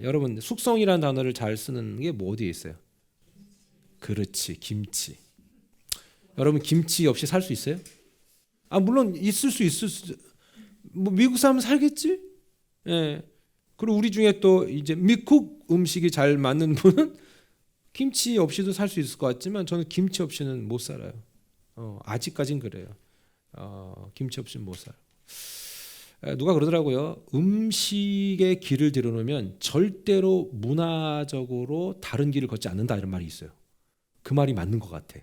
여러분 숙성이라는 단어를 잘 쓰는 게 뭐 어디에 있어요? 그렇지, 김치. 여러분 김치 없이 살 수 있어요? 물론 있을 수 뭐 미국 사람 살겠지? 예. 그리고 우리 중에 또 이제 미국 음식이 잘 맞는 분은 김치 없이도 살 수 있을 것 같지만 저는 김치 없이는 못 살아요. 아직까진 그래요. 김치 없이는 못 살아요. 누가 그러더라고요. 음식에 길을 들여놓으면 절대로 문화적으로 다른 길을 걷지 않는다 이런 말이 있어요. 그 말이 맞는 것 같아.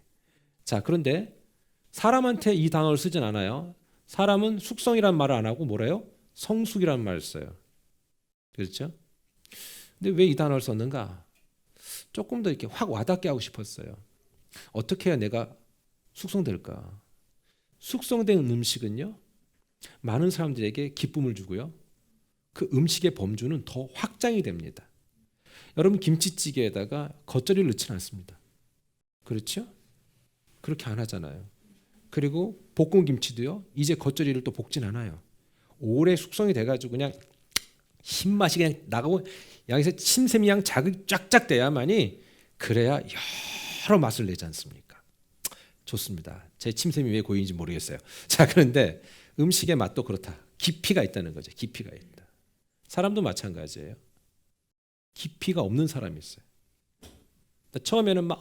자, 그런데 사람한테 이 단어를 쓰진 않아요. 사람은 숙성이란 말을 안 하고 뭐래요? 성숙이란 말을 써요. 그렇죠? 근데 왜 이 단어를 썼는가? 조금 더 이렇게 확 와닿게 하고 싶었어요. 어떻게 해야 내가 숙성될까? 숙성된 음식은요, 많은 사람들에게 기쁨을 주고요, 그 음식의 범주는 더 확장이 됩니다. 여러분 김치찌개에다가 겉절이를 넣지는 않습니다. 그렇죠? 그렇게 안 하잖아요. 그리고 볶은 김치도요, 이제 겉절이를 또 볶진 않아요. 오래 숙성이 돼가지고 그냥 신맛이 그냥 나가고 양에서 침샘이 그냥 자극이 쫙쫙 돼야만이 그래야 여러 맛을 내지 않습니까? 좋습니다. 제 침샘이 왜 고이는지 모르겠어요. 자, 그런데 음식의 맛도 그렇다. 깊이가 있다는 거죠. 깊이가 있다. 사람도 마찬가지예요. 깊이가 없는 사람이 있어요. 처음에는 막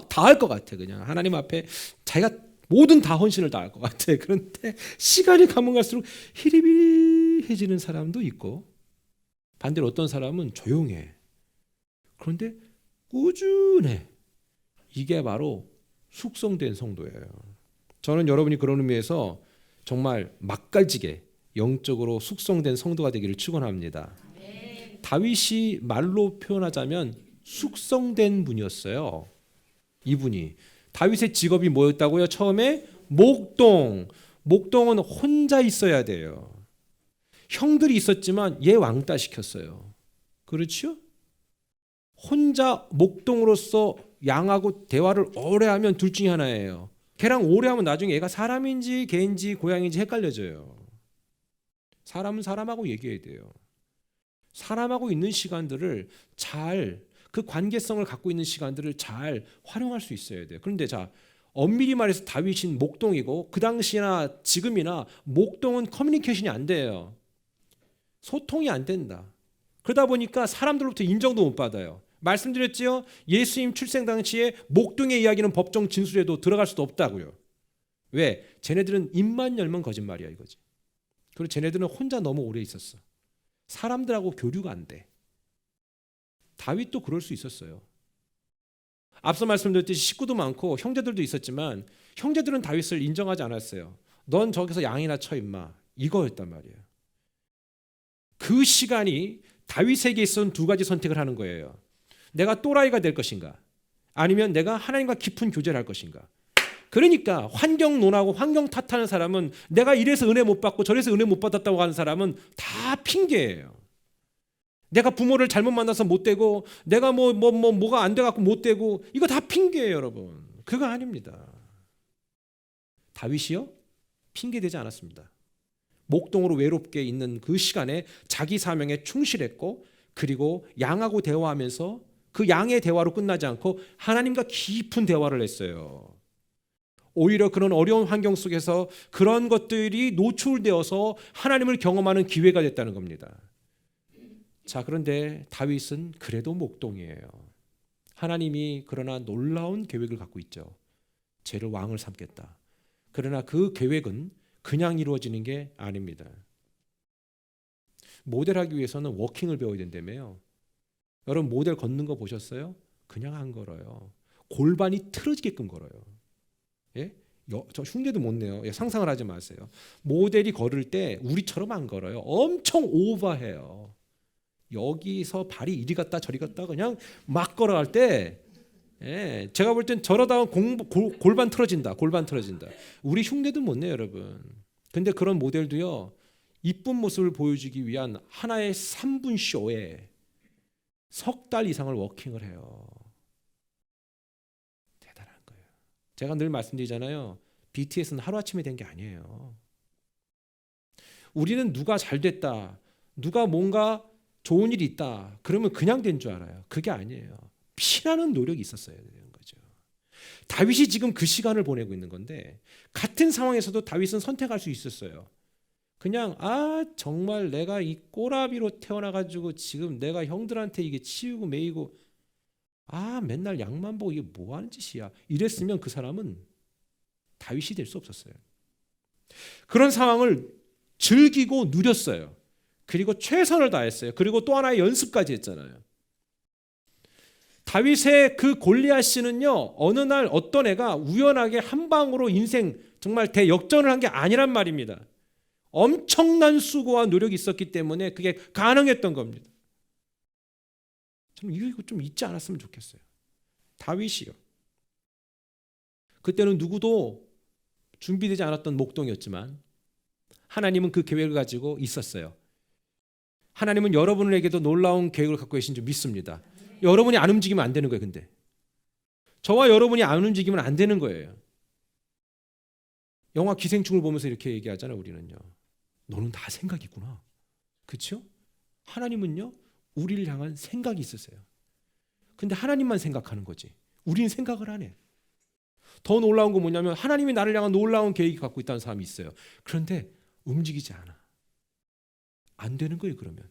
다 할 것 같아. 그냥 하나님 앞에 자기가 모든 다 헌신을 다 할 것 같아. 그런데 시간이 가면 갈수록 희리비리해지는 사람도 있고, 반대로 어떤 사람은 조용해. 그런데 꾸준해. 이게 바로 숙성된 성도예요. 저는 여러분이 그런 의미에서 정말 맛깔지게 영적으로 숙성된 성도가 되기를 축원합니다. 다윗이 말로 표현하자면 숙성된 분이었어요. 이분이. 다윗의 직업이 뭐였다고요? 처음에 목동. 목동은 혼자 있어야 돼요. 형들이 있었지만 얘 왕따 시켰어요. 그렇죠? 혼자 목동으로서 양하고 대화를 오래 하면 둘 중에 하나예요. 걔랑 오래 하면 나중에 얘가 사람인지 개인지 고양인지 헷갈려져요. 사람은 사람하고 얘기해야 돼요. 사람하고 있는 시간들을 잘, 그 관계성을 갖고 있는 시간들을 잘 활용할 수 있어야 돼요. 그런데 자, 엄밀히 말해서 다윗은 목동이고 그 당시나 지금이나 목동은 커뮤니케이션이 안 돼요. 소통이 안 된다. 그러다 보니까 사람들로부터 인정도 못 받아요. 말씀드렸지요. 예수님 출생 당시에 목동의 이야기는 법정 진술에도 들어갈 수도 없다고요. 왜? 쟤네들은 입만 열면 거짓말이야 이거지. 그리고 쟤네들은 혼자 너무 오래 있었어. 사람들하고 교류가 안 돼. 다윗도 그럴 수 있었어요. 앞서 말씀드렸듯이 식구도 많고 형제들도 있었지만 형제들은 다윗을 인정하지 않았어요. 넌 저기서 양이나 쳐 임마. 이거였단 말이에요. 그 시간이 다윗에게 있어서는 두 가지 선택을 하는 거예요. 내가 또라이가 될 것인가? 아니면 내가 하나님과 깊은 교제를 할 것인가? 그러니까 환경 논하고 환경 탓하는 사람은, 내가 이래서 은혜 못 받고 저래서 은혜 못 받았다고 하는 사람은 다 핑계예요. 내가 부모를 잘못 만나서 못 되고, 내가 뭐가 안 돼갖고 못 되고, 이거 다 핑계예요, 여러분. 그거 아닙니다. 다윗이요? 핑계되지 않았습니다. 목동으로 외롭게 있는 그 시간에 자기 사명에 충실했고, 그리고 양하고 대화하면서 그 양의 대화로 끝나지 않고 하나님과 깊은 대화를 했어요. 오히려 그런 어려운 환경 속에서 그런 것들이 노출되어서 하나님을 경험하는 기회가 됐다는 겁니다. 자, 그런데 다윗은 그래도 목동이에요. 하나님이 그러나 놀라운 계획을 갖고 있죠. 쟤를 왕을 삼겠다. 그러나 그 계획은 그냥 이루어지는 게 아닙니다. 모델하기 위해서는 워킹을 배워야 된다며요. 여러분 모델 걷는 거 보셨어요? 그냥 안 걸어요. 골반이 틀어지게끔 걸어요. 예? 저 흉내도 못 내요. 예, 상상을 하지 마세요. 모델이 걸을 때 우리처럼 안 걸어요. 엄청 오버해요. 여기서 발이 이리 갔다 저리 갔다 그냥 막 걸어갈 때, 예, 제가 볼 땐 저러다가 골반 틀어진다. 골반 틀어진다. 우리 흉내도 못 내요, 여러분. 근데 그런 모델도요, 이쁜 모습을 보여주기 위한 하나의 3분 쇼에 석 달 이상을 워킹을 해요. 대단한 거예요. 제가 늘 말씀드리잖아요. BTS는 하루아침에 된 게 아니에요. 우리는 누가 잘 됐다, 누가 뭔가 좋은 일이 있다. 그러면 그냥 된 줄 알아요. 그게 아니에요. 피나는 노력이 있었어야 되는 거죠. 다윗이 지금 그 시간을 보내고 있는 건데 같은 상황에서도 다윗은 선택할 수 있었어요. 그냥 정말 내가 이 꼬라비로 태어나가지고 지금 내가 형들한테 이게 치우고 매이고 맨날 양만 보고 이게 뭐 하는 짓이야. 이랬으면 그 사람은 다윗이 될 수 없었어요. 그런 상황을 즐기고 누렸어요. 그리고 최선을 다했어요. 그리고 또 하나의 연습까지 했잖아요. 다윗의 그 골리앗 씨는요, 어느 날 어떤 애가 우연하게 한 방으로 인생 정말 대역전을 한 게 아니란 말입니다. 엄청난 수고와 노력이 있었기 때문에 그게 가능했던 겁니다. 저는 이거 좀 잊지 않았으면 좋겠어요. 다윗이요. 그때는 누구도 준비되지 않았던 목동이었지만 하나님은 그 계획을 가지고 있었어요. 하나님은 여러분에게도 놀라운 계획을 갖고 계신 줄 믿습니다. 여러분이 안 움직이면 안 되는 거예요. 근데 저와 여러분이 안 움직이면 안 되는 거예요. 영화 기생충을 보면서 이렇게 얘기하잖아요. 우리는요, 너는 다 생각이구나. 그렇죠? 하나님은요, 우리를 향한 생각이 있으세요. 근데 하나님만 생각하는 거지 우리는 생각을 안 해. 더 놀라운 건 뭐냐면 하나님이 나를 향한 놀라운 계획이 갖고 있다는 사람이 있어요. 그런데 움직이지 않아. 안 되는 거예요. 그러면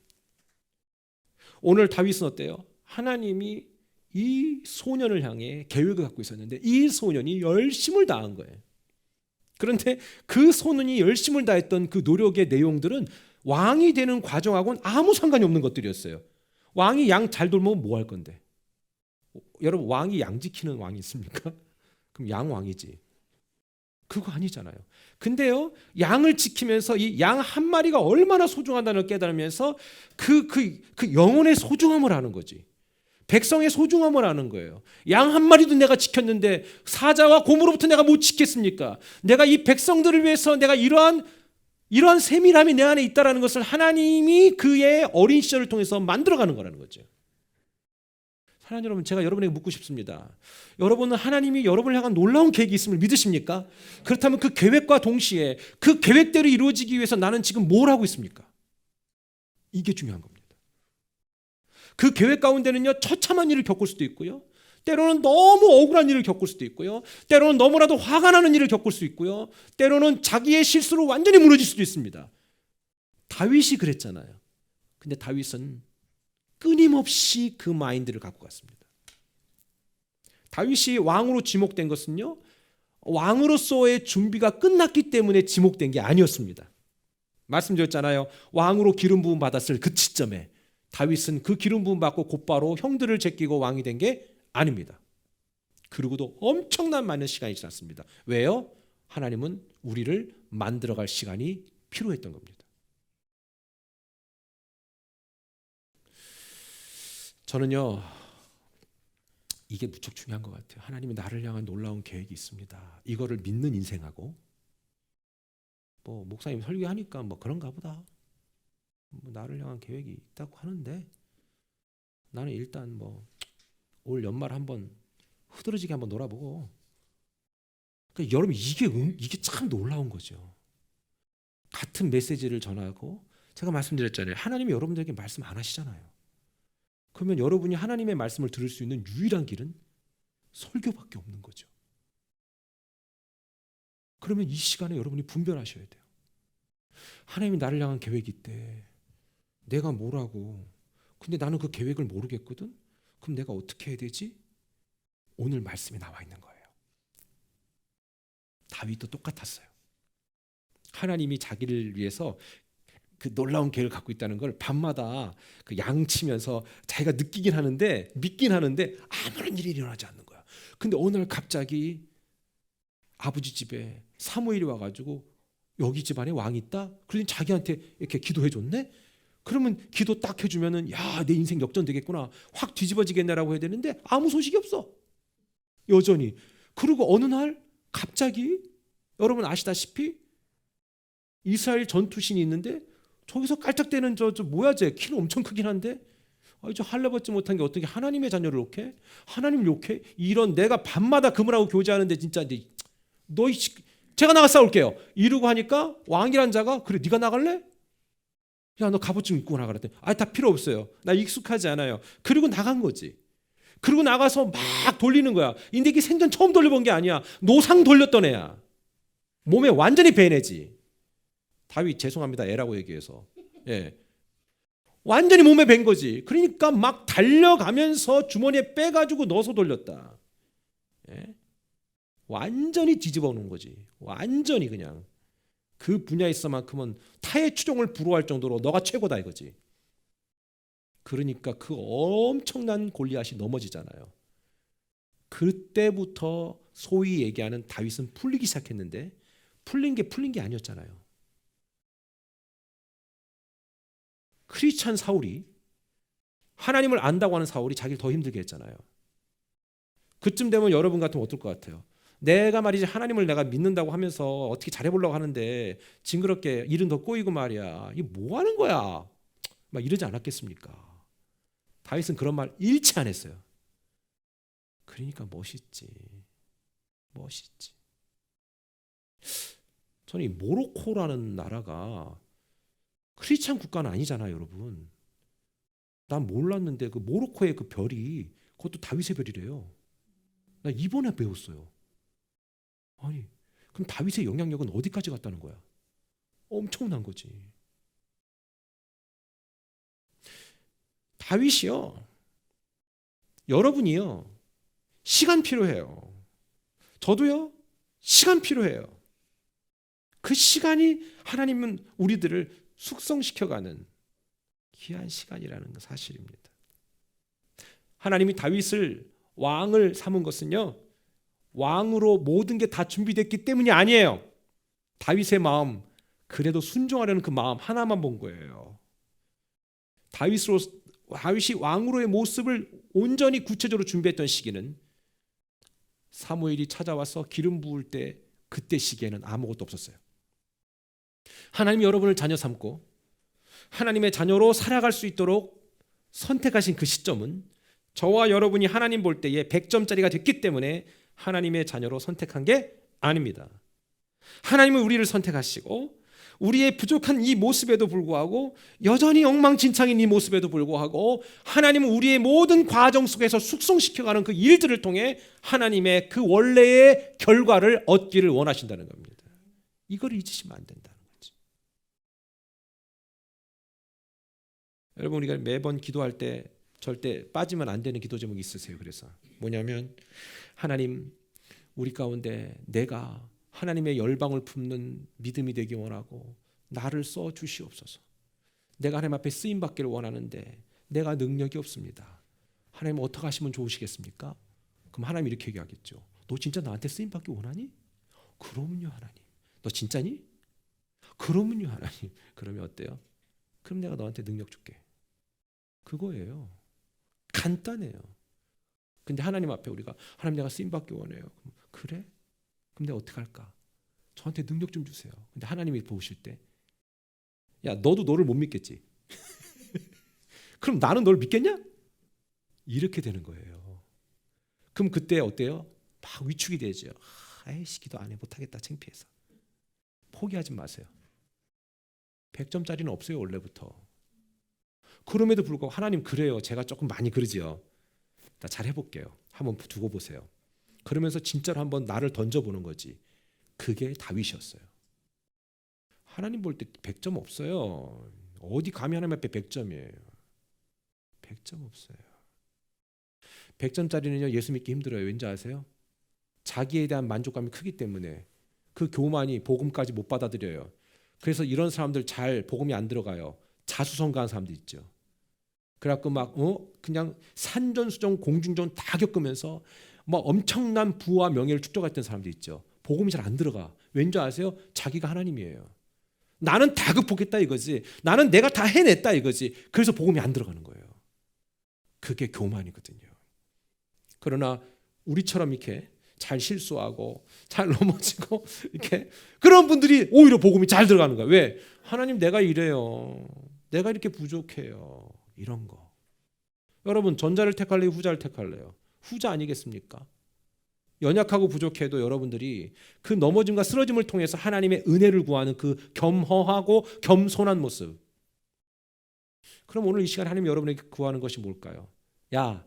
오늘 다윗은 어때요? 하나님이 이 소년을 향해 계획을 갖고 있었는데 이 소년이 열심을 다한 거예요. 그런데 그 소년이 열심을 다했던 그 노력의 내용들은 왕이 되는 과정하고는 아무 상관이 없는 것들이었어요. 왕이 양 잘 돌보면 뭐 할 건데? 여러분, 왕이 양 지키는 왕이 있습니까? 그럼 양왕이지. 그거 아니잖아요. 근데요, 양을 지키면서 이 양 한 마리가 얼마나 소중하다는 걸 깨달으면서 그 영혼의 소중함을 아는 거지. 백성의 소중함을 아는 거예요. 양 한 마리도 내가 지켰는데 사자와 곰으로부터 내가 못 지켰습니까? 내가 이 백성들을 위해서 내가 이러한 세밀함이 내 안에 있다는 것을 하나님이 그의 어린 시절을 통해서 만들어가는 거라는 거죠. 사랑하는 여러분, 제가 여러분에게 묻고 싶습니다. 여러분은 하나님이 여러분을 향한 놀라운 계획이 있음을 믿으십니까? 그렇다면 그 계획과 동시에 그 계획대로 이루어지기 위해서 나는 지금 뭘 하고 있습니까? 이게 중요한 겁니다. 그 계획 가운데는요, 처참한 일을 겪을 수도 있고요, 때로는 너무 억울한 일을 겪을 수도 있고요, 때로는 너무나도 화가 나는 일을 겪을 수 있고요, 때로는 자기의 실수로 완전히 무너질 수도 있습니다. 다윗이 그랬잖아요. 근데 다윗은 끊임없이 그 마인드를 갖고 갔습니다. 다윗이 왕으로 지목된 것은요, 왕으로서의 준비가 끝났기 때문에 지목된 게 아니었습니다. 말씀드렸잖아요. 왕으로 기름 부음 받았을 그 시점에 다윗은 그 기름 부음 받고 곧바로 형들을 제끼고 왕이 된 게 아닙니다. 그리고도 엄청난 많은 시간이 지났습니다. 왜요? 하나님은 우리를 만들어갈 시간이 필요했던 겁니다. 저는요, 이게 무척 중요한 것 같아요. 하나님이 나를 향한 놀라운 계획이 있습니다. 이거를 믿는 인생하고, 목사님 설교하니까 그런가 보다, 나를 향한 계획이 있다고 하는데 나는 일단 올 연말 한번 흐드러지게 한번 놀아보고. 그러니까 여러분, 이게 참 놀라운 거죠. 같은 메시지를 전하고, 제가 말씀드렸잖아요. 하나님이 여러분들에게 말씀 안 하시잖아요. 그러면 여러분이 하나님의 말씀을 들을 수 있는 유일한 길은 설교밖에 없는 거죠. 그러면 이 시간에 여러분이 분별하셔야 돼요. 하나님이 나를 향한 계획이 있대. 내가 뭐라고. 근데 나는 그 계획을 모르겠거든. 그럼 내가 어떻게 해야 되지? 오늘 말씀에 나와 있는 거예요. 다윗도 똑같았어요. 하나님이 자기를 위해서 그 놀라운 계획을 갖고 있다는 걸 밤마다 그 양치면서 자기가 느끼긴 하는데, 믿긴 하는데 아무런 일이 일어나지 않는 거야. 근데 어느 날 갑자기 아버지 집에 사무엘이 와가지고 여기 집안에 왕이 있다? 그러니 자기한테 이렇게 기도해 줬네? 그러면 기도 딱 해주면은 야, 내 인생 역전되겠구나, 확 뒤집어지겠네라고 해야 되는데 아무 소식이 없어. 여전히. 그리고 어느 날 갑자기, 여러분 아시다시피 이스라엘 전투신이 있는데 저기서 깔짝대는 저 뭐야, 쟤 키는 엄청 크긴 한데 저 할례받지 못한 게 어떻게 하나님의 자녀를 욕해? 하나님을 욕해? 이런, 내가 밤마다 그분하고 교제하는데 진짜 제가 나가 싸울게요 이러고 하니까 왕이란 자가, 그래 네가 나갈래? 야, 너 갑옷 좀 입고 나가라 했더니 다 필요 없어요. 나 익숙하지 않아요. 그리고 나간 거지. 그리고 나가서 막 돌리는 거야. 근데 이게 생전 처음 돌려본 게 아니야. 노상 돌렸던 애야. 몸에 완전히 배내지. 다윗 죄송합니다. 애라고 얘기해서. 예. 완전히 몸에 밴 거지. 그러니까 막 달려가면서 주머니에 빼가지고 넣어서 돌렸다. 예? 완전히 뒤집어 놓은 거지. 완전히 그냥 그 분야에 있어만큼은 타의 추종을 불허할 정도로 너가 최고다 이거지. 그러니까 그 엄청난 골리앗이 넘어지잖아요. 그때부터 소위 얘기하는 다윗은 풀리기 시작했는데 풀린 게 아니었잖아요. 크리스찬 사울이, 하나님을 안다고 하는 사울이 자기를 더 힘들게 했잖아요. 그쯤 되면 여러분 같으면 어떨 것 같아요? 내가 말이지 하나님을 내가 믿는다고 하면서 어떻게 잘해보려고 하는데 징그럽게 일은 더 꼬이고 말이야. 이게 뭐 하는 거야? 막 이러지 않았겠습니까? 다윗은 그런 말 일치 안 했어요. 그러니까 멋있지. 저는 이 모로코라는 나라가 크리스찬 국가는 아니잖아요, 여러분. 난 몰랐는데 그 모로코의 그 별이 그것도 다윗의 별이래요. 나 이번에 배웠어요. 아니, 그럼 다윗의 영향력은 어디까지 갔다는 거야? 엄청난 거지. 다윗이요, 여러분이요, 시간 필요해요. 저도요, 시간 필요해요. 그 시간이 하나님은 우리들을 숙성시켜가는 귀한 시간이라는 사실입니다. 하나님이 다윗을 왕을 삼은 것은요, 왕으로 모든 게 다 준비됐기 때문이 아니에요. 다윗의 마음, 그래도 순종하려는 그 마음 하나만 본 거예요. 다윗이 왕으로의 모습을 온전히 구체적으로 준비했던 시기는 사무엘이 찾아와서 기름 부을 때, 그때 시기에는 아무것도 없었어요. 하나님이 여러분을 자녀 삼고 하나님의 자녀로 살아갈 수 있도록 선택하신 그 시점은 저와 여러분이 하나님 볼 때에 100점짜리가 됐기 때문에 하나님의 자녀로 선택한 게 아닙니다. 하나님은 우리를 선택하시고 우리의 부족한 이 모습에도 불구하고, 여전히 엉망진창인 이 모습에도 불구하고 하나님은 우리의 모든 과정 속에서 숙성시켜가는 그 일들을 통해 하나님의 그 원래의 결과를 얻기를 원하신다는 겁니다. 이걸 잊으시면 안 된다는 거지. 여러분, 우리가 매번 기도할 때 절대 빠지면 안 되는 기도 제목이 있으세요. 그래서 뭐냐면, 하나님, 우리 가운데 내가 하나님의 열방을 품는 믿음이 되기 원하고 나를 써 주시옵소서. 내가 하나님 앞에 쓰임 받기를 원하는데 내가 능력이 없습니다. 하나님 어떻게 하시면 좋으시겠습니까? 그럼 하나님 이렇게 얘기하겠죠. 너 진짜 나한테 쓰임 받기 원하니? 그럼요 하나님. 너 진짜니? 그럼요 하나님. 그러면 어때요? 그럼 내가 너한테 능력 줄게. 그거예요. 간단해요. 근데 하나님 앞에 우리가 하나님 내가 쓰임 받기 원해요. 그래? 그럼 내가 어떻게 할까? 저한테 능력 좀 주세요. 근데 하나님이 보실 때, 야, 너도 너를 못 믿겠지? 그럼 나는 너를 믿겠냐? 이렇게 되는 거예요. 그럼 그때 어때요? 막 위축이 되죠. 아이씨, 기도 안 해, 못하겠다, 창피해서. 포기하지 마세요. 100점짜리는 없어요, 원래부터. 그럼에도 불구하고 하나님, 그래요, 제가 조금 많이 그러지요. 나 잘 해볼게요. 한번 두고 보세요. 그러면서 진짜로 한번 나를 던져보는 거지. 그게 다윗이었어요. 하나님 볼 때 100점 없어요. 어디 감히 하나님 앞에 100점이에요. 100점 없어요. 100점짜리는요, 예수 믿기 힘들어요. 왠지 아세요? 자기에 대한 만족감이 크기 때문에 그 교만이 복음까지 못 받아들여요. 그래서 이런 사람들 잘 복음이 안 들어가요. 자수성가한 사람들 있죠. 그래갖고 막 그냥 산전수전 공중전 다 겪으면서 막 엄청난 부와 명예를 축적했던 사람들 있죠. 복음이 잘 안 들어가. 왠지 아세요? 자기가 하나님이에요. 나는 다 극복했다 이거지. 나는 내가 다 해냈다 이거지. 그래서 복음이 안 들어가는 거예요. 그게 교만이거든요. 그러나 우리처럼 이렇게 잘 실수하고 잘 넘어지고 이렇게 그런 분들이 오히려 복음이 잘 들어가는 거예요. 왜? 하나님, 내가 이래요. 내가 이렇게 부족해요. 이런 거. 여러분, 전자를 택할래요? 후자를 택할래요? 후자 아니겠습니까? 연약하고 부족해도 여러분들이 그 넘어짐과 쓰러짐을 통해서 하나님의 은혜를 구하는 그 겸허하고 겸손한 모습, 그럼 오늘 이 시간 하나님 여러분에게 구하는 것이 뭘까요? 야,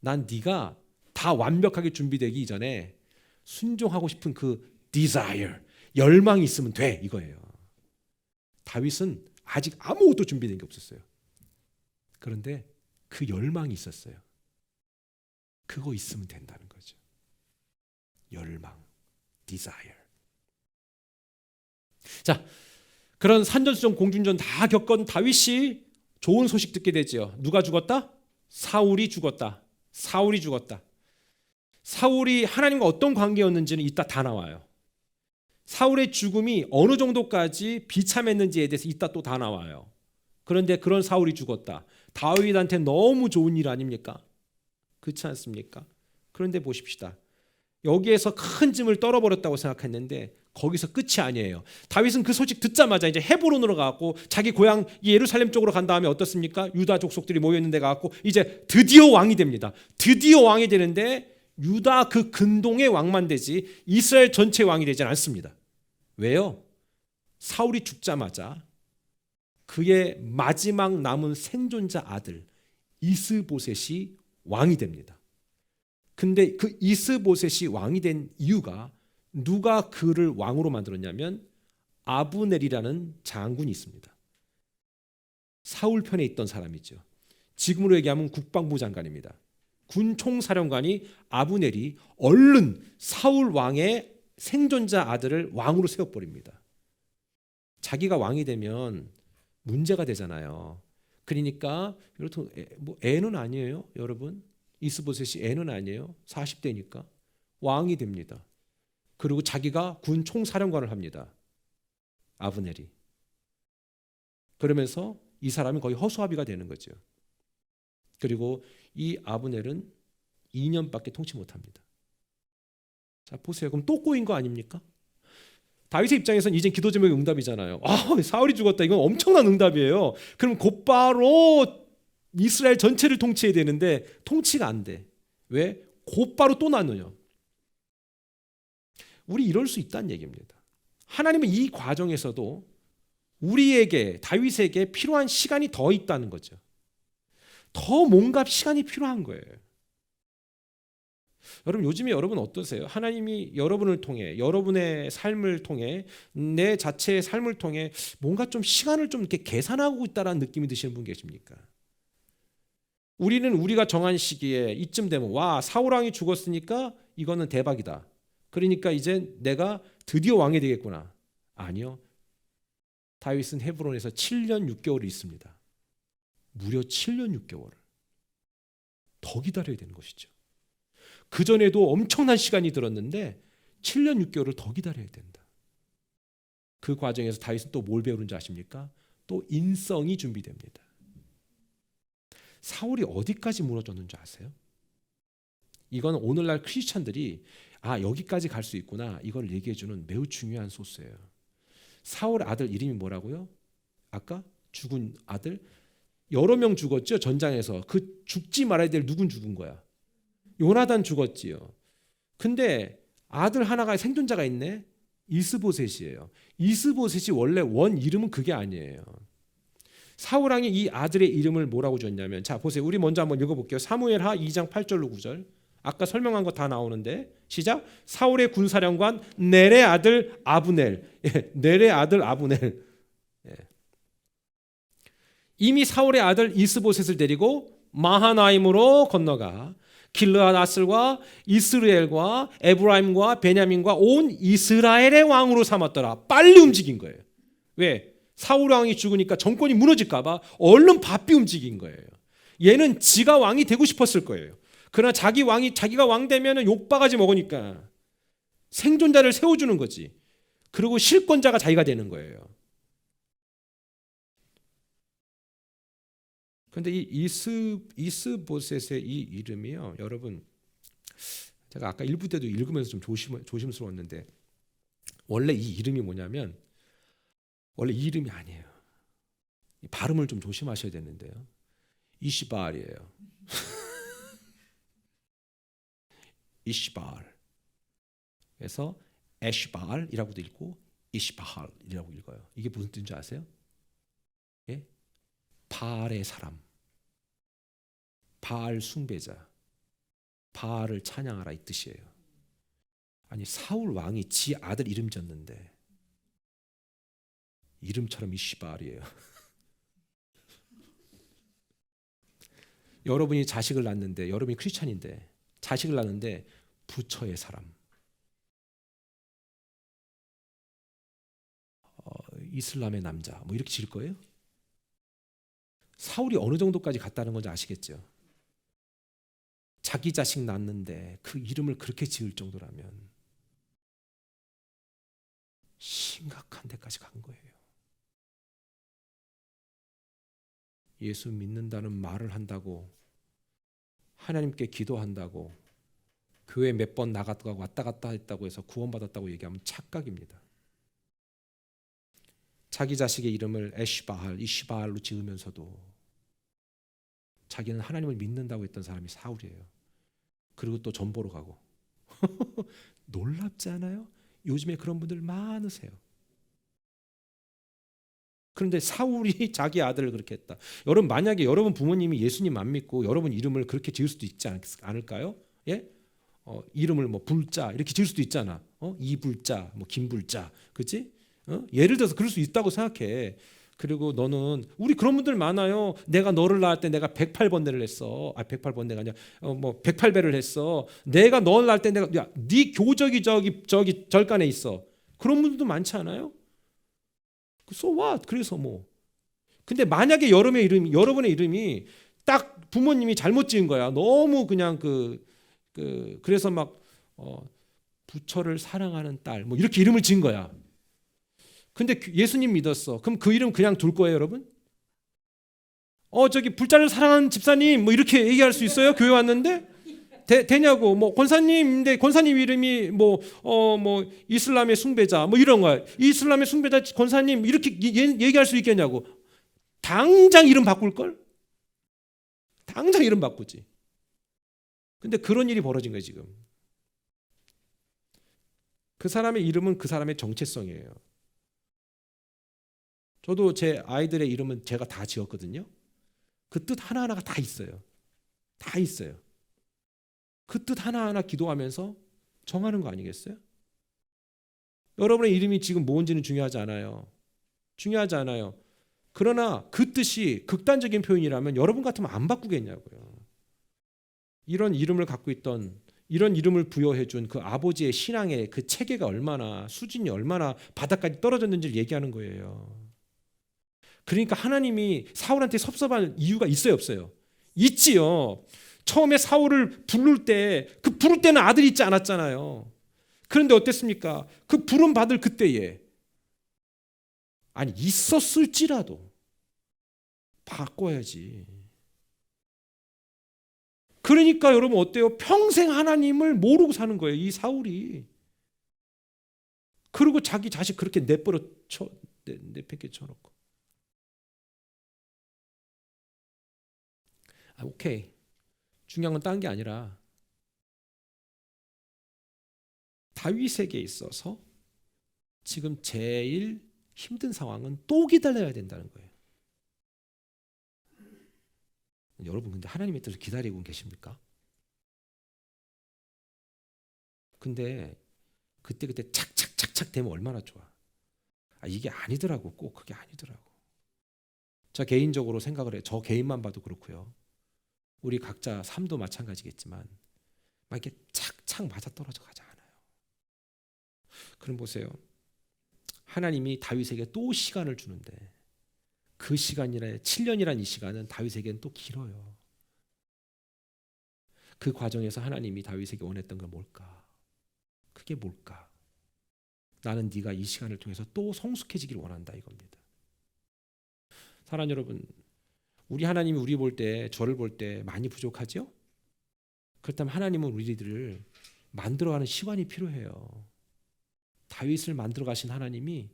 난 네가 다 완벽하게 준비되기 이전에 순종하고 싶은 그 desire, 열망이 있으면 돼, 이거예요. 다윗은 아직 아무것도 준비된 게 없었어요. 그런데 그 열망이 있었어요. 그거 있으면 된다는 거죠. 열망, desire. 자, 그런 산전수전 공중전 다 겪은 다윗이 좋은 소식 듣게 되지요. 누가 죽었다? 사울이 죽었다. 사울이 죽었다. 사울이 하나님과 어떤 관계였는지는 이따 다 나와요. 사울의 죽음이 어느 정도까지 비참했는지에 대해서 이따 또 다 나와요. 그런데 그런 사울이 죽었다. 다윗한테 너무 좋은 일 아닙니까? 그렇지 않습니까? 그런데 보십시다. 여기에서 큰 짐을 떨어버렸다고 생각했는데 거기서 끝이 아니에요. 다윗은 그 소식 듣자마자 이제 헤브론으로 가고 자기 고향 예루살렘 쪽으로 간 다음에 어떻습니까? 유다 족속들이 모여있는 데 가고 이제 드디어 왕이 됩니다. 드디어 왕이 되는데 유다 그 근동의 왕만 되지 이스라엘 전체 왕이 되지 않습니다. 왜요? 사울이 죽자마자 그의 마지막 남은 생존자 아들 이스보셋이 왕이 됩니다. 근데 그 이스보셋이 왕이 된 이유가 누가 그를 왕으로 만들었냐면 아브넬이라는 장군이 있습니다. 사울 편에 있던 사람이죠. 지금으로 얘기하면 국방부 장관입니다. 군총사령관이 아브넬이 얼른 사울 왕의 생존자 아들을 왕으로 세워버립니다. 자기가 왕이 되면 문제가 되잖아요. 그러니까 뭐 애는 아니에요, 여러분. 이스보셋이 애는 아니에요. 40대니까 왕이 됩니다. 그리고 자기가 군 총사령관을 합니다. 아브넬이. 그러면서 이 사람이 거의 허수아비가 되는 거죠. 그리고 이 아브넬은 2년밖에 통치 못합니다. 자, 보세요. 그럼 또 꼬인 거 아닙니까? 다윗의 입장에서는 이제 기도 제목이 응답이잖아요. 사울이 죽었다. 이건 엄청난 응답이에요. 그럼 곧바로 이스라엘 전체를 통치해야 되는데 통치가 안 돼. 왜? 곧바로 또 나누요. 우리 이럴 수 있다는 얘기입니다. 하나님은 이 과정에서도 우리에게, 다윗에게 필요한 시간이 더 있다는 거죠. 더 뭔가 시간이 필요한 거예요. 여러분, 요즘에 여러분 어떠세요? 하나님이 여러분을 통해, 여러분의 삶을 통해, 내 자체의 삶을 통해 뭔가 좀 시간을 좀 이렇게 계산하고 있다는 느낌이 드시는 분 계십니까? 우리는 우리가 정한 시기에 이쯤 되면 사울 왕이 죽었으니까 이거는 대박이다. 그러니까 이제 내가 드디어 왕이 되겠구나. 아니요. 다윗은 헤브론에서 7년 6개월을 있습니다. 무려 7년 6개월을. 더 기다려야 되는 것이죠. 그전에도 엄청난 시간이 들었는데 7년 6개월을 더 기다려야 된다. 그 과정에서 다윗은 또 뭘 배우는지 아십니까? 또 인성이 준비됩니다. 사울이 어디까지 무너졌는지 아세요? 이건 오늘날 크리스찬들이 여기까지 갈 수 있구나, 이걸 얘기해주는 매우 중요한 소스예요. 사울의 아들 이름이 뭐라고요? 아까 죽은 아들 여러 명 죽었죠. 전장에서. 그 죽지 말아야 될 누군 죽은 거야? 요나단 죽었지요. 근데 아들 하나가 생존자가 있네. 이스보셋이에요. 이스보셋이 원래 원 이름은 그게 아니에요. 사울 왕이 이 아들의 이름을 뭐라고 줬냐면, 자 보세요. 우리 먼저 한번 읽어볼게요. 사무엘하 2장 8절로 9절. 아까 설명한 거 다 나오는데 시작. 사울의 군사령관 넬의 아들 아브넬. 넬의 아들 아브넬. 이미 사울의 아들 이스보셋을 데리고 마하나임으로 건너가 길르앗 아슬과 이스라엘과 에브라임과 베냐민과 온 이스라엘의 왕으로 삼았더라. 빨리 움직인 거예요. 왜? 사울 왕이 죽으니까 정권이 무너질까 봐 얼른 바삐 움직인 거예요. 얘는 지가 왕이 되고 싶었을 거예요. 그러나 자기가 왕 되면은 욕바가지 먹으니까 생존자를 세워주는 거지. 그리고 실권자가 자기가 되는 거예요. 그런데 이 이스보셋의 이 이름이요, 여러분, 제가 아까 1부 때도 읽으면서 좀 조심스러웠는데 원래 이 이름이 뭐냐면, 원래 이 이름이 아니에요. 발음을 좀 조심하셔야 되는데요. 이시바알이에요. 이시바알. 그래서 에시바알이라고도 읽고 이시바알이라고 읽어요. 이게 무슨 뜻인지 아세요? 예? 바알의 사람, 바알 숭배자, 바알을 찬양하라 이 뜻이에요. 아니 사울 왕이 지 아들 이름 졌는데 이름처럼 이시바알이에요. 여러분이 자식을 낳는데, 여러분이 크리스찬인데 자식을 낳는데 부처의 사람, 이슬람의 남자 뭐 이렇게 지을 거예요? 사울이 어느 정도까지 갔다는 건지 아시겠죠? 자기 자식 낳는데 그 이름을 그렇게 지을 정도라면 심각한 데까지 간 거예요. 예수 믿는다는 말을 한다고, 하나님께 기도한다고, 교회 몇 번 나갔다 왔다 갔다 했다고 해서 구원받았다고 얘기하면 착각입니다. 자기 자식의 이름을 에시바알, 이시바알로 지으면서도 자기는 하나님을 믿는다고 했던 사람이 사울이에요. 그리고 또 전보로 가고. 놀랍지 않아요? 요즘에 그런 분들 많으세요. 그런데 사울이 자기 아들을 그렇게 했다. 여러분 만약에 여러분 부모님이 예수님 안 믿고 여러분 이름을 그렇게 지을 수도 있지 않을까요? 예? 이름을 뭐 불자 이렇게 지을 수도 있잖아. 이불자, 뭐 김불자, 그렇지? 예를 들어서 그럴 수 있다고 생각해. 그리고 너는, 우리 그런 분들 많아요. 내가 너를 낳을 때 내가 108번대를 했어. 108번대가 아니라 뭐 108배를 했어. 내가 너를 낳을 때 내가, 야, 네 교적이 저기 절간에 있어. 그런 분들도 많지 않아요? So what? 그래서 뭐. 근데 만약에 여러분의 이름이 딱 부모님이 잘못 지은 거야. 너무 그냥 그래서 막 부처를 사랑하는 딸 뭐 이렇게 이름을 지은 거야. 근데 예수님 믿었어. 그럼 그 이름 그냥 둘 거예요, 여러분? 저기 불자를 사랑하는 집사님 뭐 이렇게 얘기할 수 있어요? 교회 왔는데? 되냐고. 뭐 권사님인데 권사님 이름이 뭐 이슬람의 숭배자 뭐 이런 거야. 이슬람의 숭배자 권사님 이렇게 얘기할 수 있겠냐고. 당장 이름 바꿀 걸? 당장 이름 바꾸지. 근데 그런 일이 벌어진 거예요, 지금. 그 사람의 이름은 그 사람의 정체성이에요. 저도 제 아이들의 이름은 제가 다 지었거든요. 그 뜻 하나하나가 다 있어요. 다 있어요. 그 뜻 하나하나 기도하면서 정하는 거 아니겠어요? 여러분의 이름이 지금 뭔지는 중요하지 않아요. 중요하지 않아요. 그러나 그 뜻이 극단적인 표현이라면 여러분 같으면 안 바꾸겠냐고요. 이런 이름을 갖고 있던, 이런 이름을 부여해 준 그 아버지의 신앙의 그 체계가 얼마나, 수준이 얼마나 바닥까지 떨어졌는지를 얘기하는 거예요. 그러니까 하나님이 사울한테 섭섭한 이유가 있어요, 없어요? 있지요. 처음에 사울을 부를 때는 아들이 있지 않았잖아요. 그런데 어땠습니까? 그 부름 받을 그때에, 아니 있었을지라도 바꿔야지. 그러니까 여러분 어때요? 평생 하나님을 모르고 사는 거예요, 이 사울이. 그리고 자기 자식 그렇게 내팽개 쳐놓고. 오케이. 중요한 건 딴 게 아니라 다윗에게 있어서 지금 제일 힘든 상황은 또 기다려야 된다는 거예요. 여러분 근데 하나님의 뜻을 기다리고 계십니까? 근데 그때 착착착착 되면 얼마나 좋아. 이게 아니더라고. 꼭 그게 아니더라고. 저 개인적으로 생각을 해요. 저 개인만 봐도 그렇고요. 우리 각자 삶도 마찬가지겠지만 막 이렇게 착착 맞아떨어져 가지 않아요. 그럼 보세요. 하나님이 다윗에게 또 시간을 주는데 그 시간이라 7년이란 이 시간은 다윗에게는 또 길어요. 그 과정에서 하나님이 다윗에게 원했던 건 뭘까? 그게 뭘까? 나는 네가 이 시간을 통해서 또 성숙해지길 원한다 이겁니다. 사랑하는 여러분, 우리 하나님이 우리 볼 때, 저를 볼 때 많이 부족하죠? 그렇다면 하나님은 우리들을 만들어가는 시간이 필요해요. 다윗을 만들어 가신 하나님이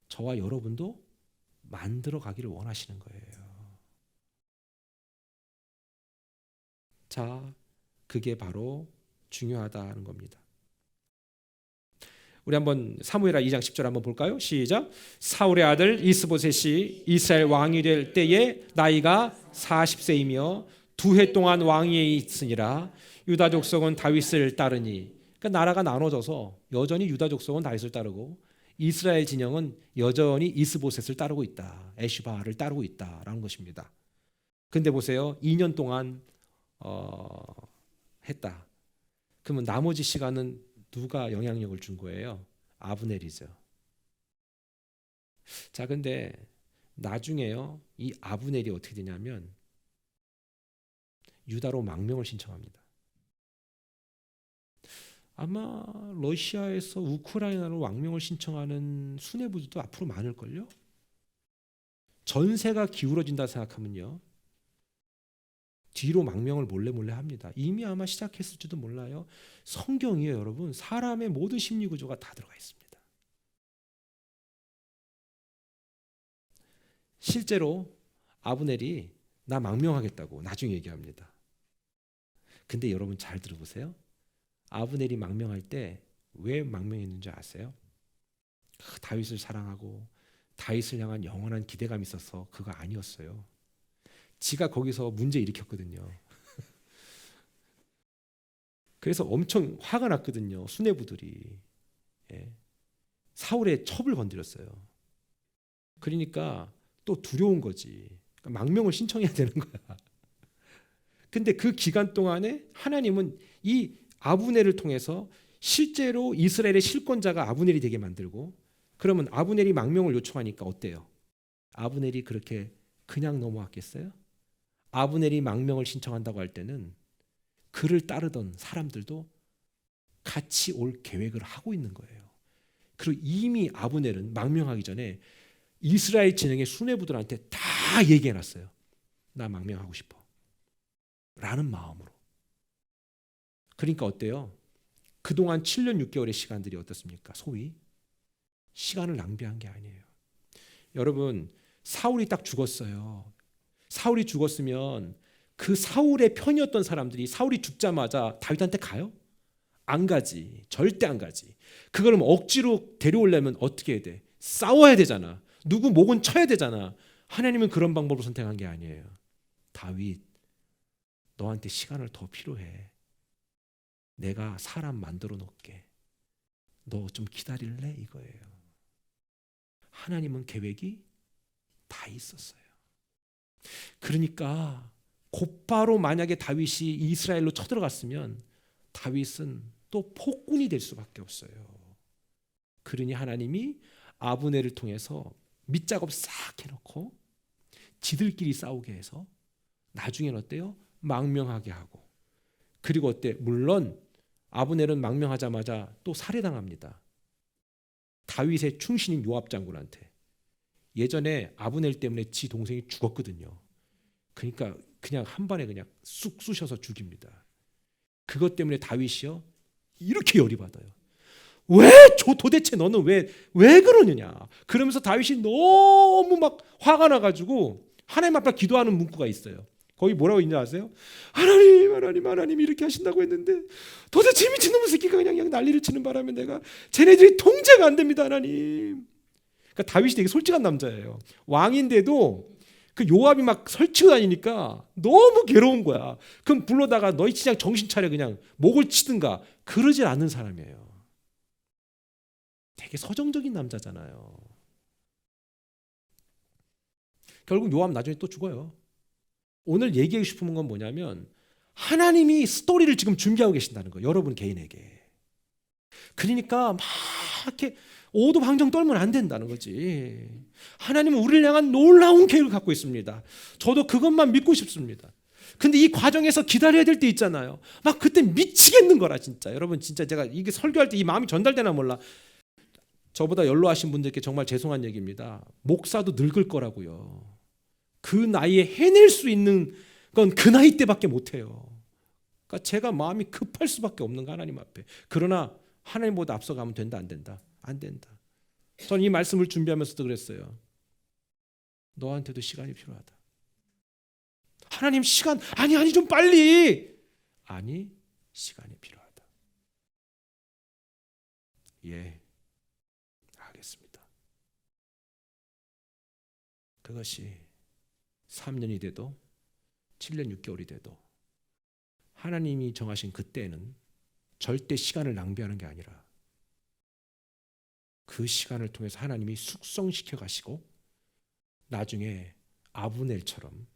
저와 여러분도 만들어 가기를 원하시는 거예요. 자, 그게 바로 중요하다는 겁니다. 우리 한번 사무엘하 2장 10절 한번 볼까요? 시작. 사울의 아들 이스보셋이 이스라엘 왕이 될 때에 나이가 40세이며 2해 동안 왕위에 있으니라. 유다 족속은 다윗을 따르니. 그러니까 나라가 나눠져서 여전히 유다 족속은 다윗을 따르고 이스라엘 진영은 여전히 이스보셋을 따르고 있다. 에슈바를 따르고 있다라는 것입니다. 근데 보세요. 2년 동안 했다. 그러면 나머지 시간은 누가 영향력을 준 거예요? 아브넬이죠. 자, 근데 나중에요. 이 아브넬이 어떻게 되냐면 유다로 망명을 신청합니다. 아마 러시아에서 우크라이나로 망명을 신청하는 수뇌부들도 앞으로 많을걸요. 전세가 기울어진다 생각하면요. 뒤로 망명을 몰래 합니다. 이미 아마 시작했을지도 몰라요. 성경이에요, 여러분. 사람의 모든 심리 구조가 다 들어가 있습니다. 실제로 아브넬이 나 망명하겠다고 나중에 얘기합니다. 근데 여러분 잘 들어보세요. 아브넬이 망명할 때 왜 망명했는지 아세요? 다윗을 사랑하고 다윗을 향한 영원한 기대감이 있어서 그거 아니었어요. 지가 거기서 문제 일으켰거든요. 그래서 엄청 화가 났거든요. 수뇌부들이. 예. 사울의 첩을 건드렸어요. 그러니까 또 두려운 거지. 그러니까 망명을 신청해야 되는 거야. 근데 그 기간 동안에 하나님은 이 아브넬을 통해서 실제로 이스라엘의 실권자가 아브넬이 되게 만들고, 그러면 아브넬이 망명을 요청하니까 어때요? 아브넬이 그렇게 그냥 넘어왔겠어요? 아브넬이 망명을 신청한다고 할 때는 그를 따르던 사람들도 같이 올 계획을 하고 있는 거예요. 그리고 이미 아브넬은 망명하기 전에 이스라엘 진영의 수뇌부들한테 다 얘기해놨어요. 나 망명하고 싶어 라는 마음으로. 그러니까 어때요? 그동안 7년 6개월의 시간들이 어떻습니까? 소위 시간을 낭비한 게 아니에요. 여러분, 사울이 딱 죽었어요. 사울이 죽었으면 그 사울의 편이었던 사람들이 사울이 죽자마자 다윗한테 가요? 안 가지. 절대 안 가지. 그걸 억지로 데려오려면 어떻게 해야 돼? 싸워야 되잖아. 누구 목은 쳐야 되잖아. 하나님은 그런 방법을 선택한 게 아니에요. 다윗, 너한테 시간을 더 필요해. 내가 사람 만들어 놓을게. 너 좀 기다릴래? 이거예요. 하나님은 계획이 다 있었어요. 그러니까 곧바로 만약에 다윗이 이스라엘로 쳐들어갔으면 다윗은 또 폭군이 될 수밖에 없어요. 그러니 하나님이 아브넬을 통해서 밑작업 싹 해놓고 지들끼리 싸우게 해서 나중에는 어때요? 망명하게 하고. 그리고 어때? 물론 아브넬은 망명하자마자 또 살해당합니다. 다윗의 충신인 요압 장군한테. 예전에 아브넬 때문에 지 동생이 죽었거든요. 그러니까 그냥 한 번에 그냥 쑥 쑤셔서 죽입니다. 그것 때문에 다윗이요 이렇게 열이 받아요. 도대체 너는 왜 그러느냐? 그러면서 다윗이 너무 막 화가 나가지고 하나님 앞에 기도하는 문구가 있어요. 거기 뭐라고 있는지 아세요? 하나님 이렇게 하신다고 했는데 도대체 미친놈의 새끼가 그냥 난리를 치는 바람에 내가 쟤네들이 통제가 안 됩니다, 하나님. 그러니까 다윗이 되게 솔직한 남자예요. 왕인데도 그 요압이 막 설치고 다니니까 너무 괴로운 거야. 그럼 불러다가 너희 진짜 정신 차려 그냥 목을 치든가 그러질 않는 사람이에요. 되게 서정적인 남자잖아요. 결국 요압 나중에 또 죽어요. 오늘 얘기하고 싶은 건 뭐냐면 하나님이 스토리를 지금 준비하고 계신다는 거예요. 여러분 개인에게. 그러니까 막 이렇게 오도방정 떨면 안 된다는 거지. 하나님은 우리를 향한 놀라운 계획을 갖고 있습니다. 저도 그것만 믿고 싶습니다. 근데 이 과정에서 기다려야 될 때 있잖아요. 막 그때 미치겠는 거라 진짜. 여러분 진짜 제가 이게 설교할 때 이 마음이 전달되나 몰라. 저보다 연로하신 분들께 정말 죄송한 얘기입니다. 목사도 늙을 거라고요. 그 나이에 해낼 수 있는 건 그 나이 때밖에 못해요. 그러니까 제가 마음이 급할 수밖에 없는 거 하나님 앞에. 그러나 하나님보다 앞서가면 된다 안 된다? 안 된다. 저는 이 말씀을 준비하면서도 그랬어요. 너한테도 시간이 필요하다. 하나님 시간 아니 좀 빨리. 아니 시간이 필요하다. 예. 그것이 3년이 돼도 7년 6개월이 돼도 하나님이 정하신 그때는 절대 시간을 낭비하는 게 아니라 그 시간을 통해서 하나님이 숙성시켜 가시고 나중에 아브넬처럼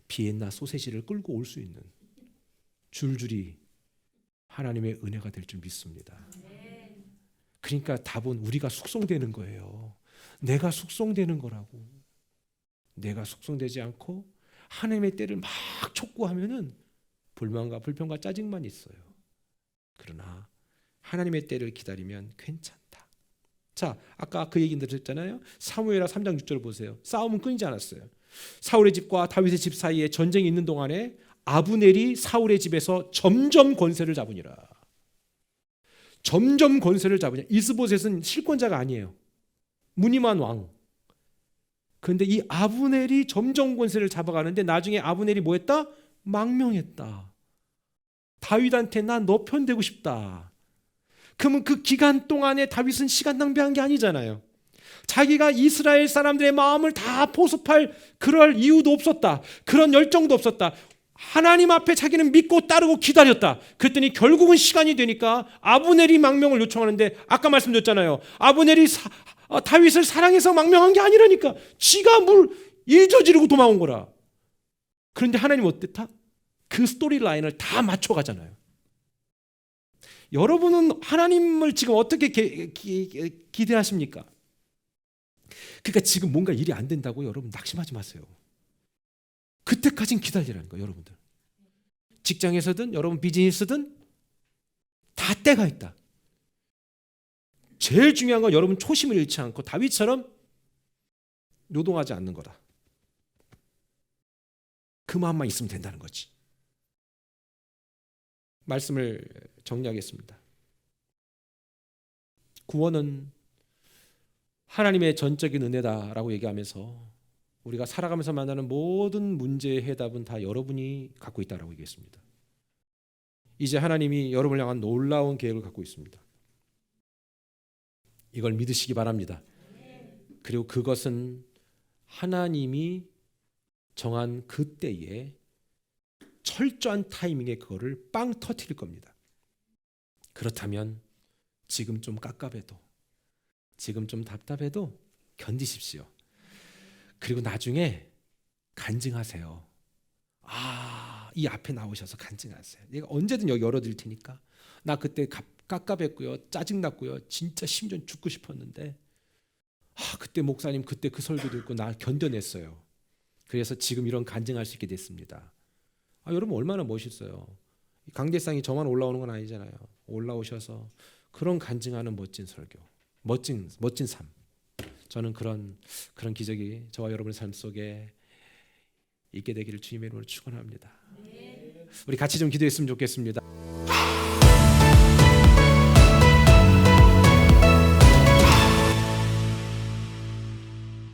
비엔나 소세지를 끌고 올 수 있는 줄줄이 하나님의 은혜가 될 줄 믿습니다. 그러니까 답은 우리가 숙성되는 거예요. 내가 숙성되는 거라고. 내가 숙성되지 않고 하나님의 때를 막 촉구하면은 불만과 불평과 짜증만 있어요. 그러나 하나님의 때를 기다리면 괜찮다. 자, 아까 그 얘기 들으셨잖아요. 사무엘하 3장 6절 보세요. 싸움은 끊이지 않았어요. 사울의 집과 다윗의 집 사이에 전쟁이 있는 동안에 아브넬이 사울의 집에서 점점 권세를 잡으니라. 점점 권세를 잡으냐. 이스보셋은 실권자가 아니에요. 무늬만 왕. 그런데 이 아브넬이 점점 권세를 잡아가는데 나중에 아브넬이 뭐 했다? 망명했다. 다윗한테 난 너 편 되고 싶다. 그러면 그 기간 동안에 다윗은 시간 낭비한 게 아니잖아요. 자기가 이스라엘 사람들의 마음을 다 포섭할 그럴 이유도 없었다. 그런 열정도 없었다. 하나님 앞에 자기는 믿고 따르고 기다렸다. 그랬더니 결국은 시간이 되니까 아브넬이 망명을 요청하는데 아까 말씀드렸잖아요. 아브넬이 다윗을 사랑해서 망명한 게 아니라니까. 지가 일 저지르고 도망온 거라. 그런데 하나님 어땠다? 그 스토리 라인을 다 맞춰가잖아요. 여러분은 하나님을 지금 어떻게 기대하십니까? 그러니까 지금 뭔가 일이 안 된다고 여러분 낙심하지 마세요. 그때까지는 기다리라는 거예요. 여러분들 직장에서든 여러분 비즈니스든 다 때가 있다. 제일 중요한 건 여러분 초심을 잃지 않고 다윗처럼 요동하지 않는 거다. 그 마음만 있으면 된다는 거지. 말씀을 정리하겠습니다. 구원은 하나님의 전적인 은혜다라고 얘기하면서 우리가 살아가면서 만나는 모든 문제의 해답은 다 여러분이 갖고 있다라고 얘기했습니다. 이제 하나님이 여러분을 향한 놀라운 계획을 갖고 있습니다. 이걸 믿으시기 바랍니다. 그리고 그것은 하나님이 정한 그때에 철저한 타이밍에 그거를 빵 터뜨릴 겁니다. 그렇다면 지금 좀 깝깝해도 지금 좀 답답해도 견디십시오. 그리고 나중에 간증하세요. 이 앞에 나오셔서 간증하세요. 내가 언제든 여기 열어드릴 테니까 나 그때 깝깝했고요. 짜증났고요. 진짜 심지어 죽고 싶었는데 그때 목사님 그때 그 설교 듣고 나 견뎌냈어요. 그래서 지금 이런 간증할 수 있게 됐습니다. 여러분 얼마나 멋있어요. 강대상이 저만 올라오는 건 아니잖아요. 올라오셔서 그런 간증하는 멋진 설교, 멋진 삶. 저는 그런 기적이 저와 여러분의 삶 속에 있게 되기를 주님의 이름으로 축원합니다. 우리 같이 좀 기도했으면 좋겠습니다.